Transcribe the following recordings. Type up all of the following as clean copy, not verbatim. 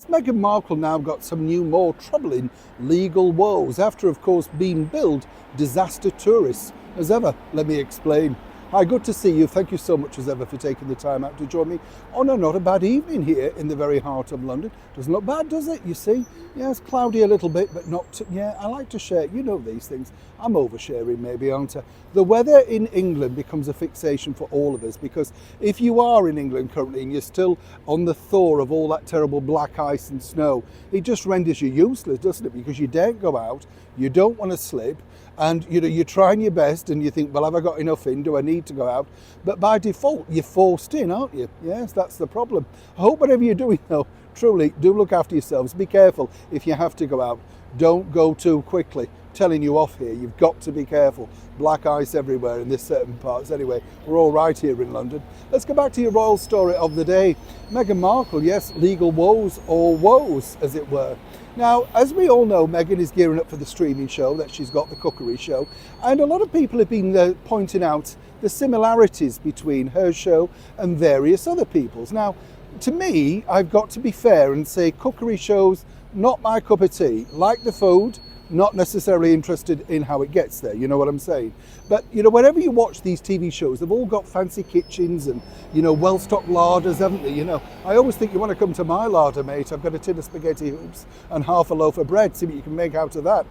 Meghan Markle now got some new, more troubling legal woes after, of course, being billed disaster tourists. As ever, let me explain. Hi, good to see you. Thank you so much as ever for taking the time out to join me on a not a bad evening here in the very heart of London. Doesn't look bad, does it? You see? Yeah, it's cloudy a little bit, but not too, yeah, I like to share. You know these things. I'm oversharing maybe, aren't I? The weather in England becomes a fixation for all of us, because if you are in England currently and you're still on the thaw of all that terrible black ice and snow, it just renders you useless, doesn't it? Because you daren't go out, you don't want to slip, and you're trying your best and you think, well, have I got enough in? Do I need to go out? But by default, you're forced in, aren't you? Yes, that's the problem. I hope whatever you're doing though, truly do look after yourselves. Be careful if you have to go out. Don't go too quickly. Telling you off here, you've got to be careful. Black ice everywhere in this certain parts. Anyway, we're all right here in London. Let's go back to your royal story of the day. Meghan Markle, yes, legal woes, or woes as it were. Now, as we all know, Meghan is gearing up for the streaming show that she's got, the cookery show, and a lot of people have been pointing out the similarities between her show and various other people's. Now, to me, I've got to be fair and say cookery shows, not my cup of tea. Like the food, not necessarily interested in how it gets there, you know what I'm saying? But, whenever you watch these TV shows, they've all got fancy kitchens and, well-stocked larders, haven't they? I always think you want to come to my larder, mate. I've got a tin of spaghetti hoops and half a loaf of bread. See what you can make out of that.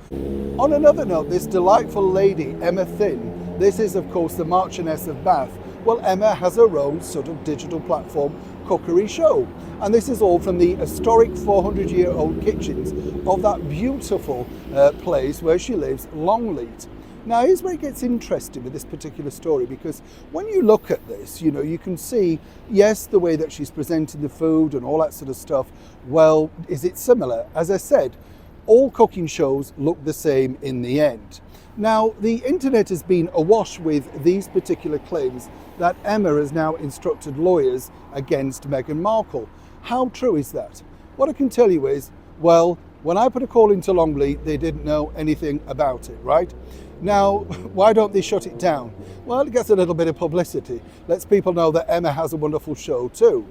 On another note, this delightful lady, Emma Thynn, this is, of course, the Marchioness of Bath. Well, Emma has her own sort of digital platform cookery show. And this is all from the historic 400-year-old kitchens of that beautiful place where she lives, Longleat. Now, here's where it gets interesting with this particular story, because when you look at this, you can see, yes, the way that she's presenting the food and all that sort of stuff. Well, is it similar? As I said, all cooking shows look the same in the end. Now, the internet has been awash with these particular claims that Emma has now instructed lawyers against Meghan Markle. How true is that? What I can tell you is, well, when I put a call into Longleat, they didn't know anything about it, right? Now, why don't they shut it down? Well, it gets a little bit of publicity. Lets people know that Emma has a wonderful show too.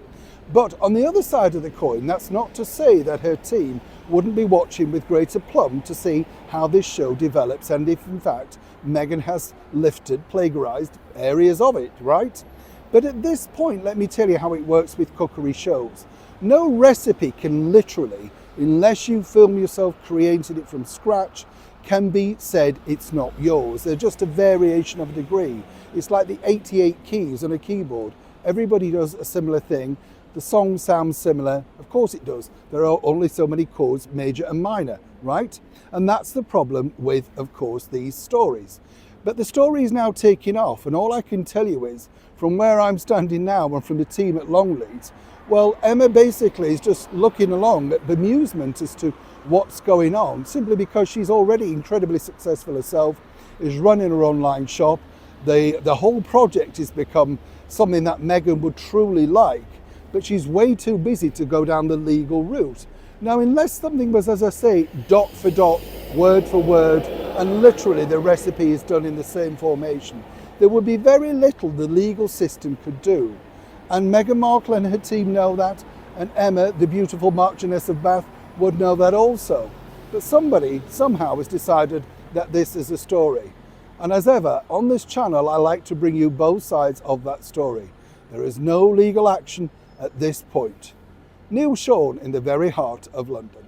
But on the other side of the coin, that's not to say that her team wouldn't be watching with greater plumb to see how this show develops and if, in fact, Meghan has plagiarised areas of it, right? But at this point, let me tell you how it works with cookery shows. No recipe can literally, unless you film yourself creating it from scratch, can be said it's not yours. They're just a variation of a degree. It's like the 88 keys on a keyboard. Everybody does a similar thing. The song sounds similar. Of course it does. There are only so many chords, major and minor, right? And that's the problem with, of course, these stories. But the story is now taking off, and all I can tell you is, from where I'm standing now and from the team at Longleat, well, Emma basically is just looking along at bemusement as to what's going on, simply because she's already incredibly successful herself, is running her online shop. The whole project has become something that Meghan would truly like, but she's way too busy to go down the legal route. Now, unless something was, as I say, dot for dot, word for word, and literally the recipe is done in the same formation, there would be very little the legal system could do. And Meghan Markle and her team know that, and Emma, the beautiful Marchioness of Bath, would know that also. But somebody, somehow, has decided that this is a story. And as ever, on this channel, I like to bring you both sides of that story. There is no legal action at this point. Neil Sean in the very heart of London.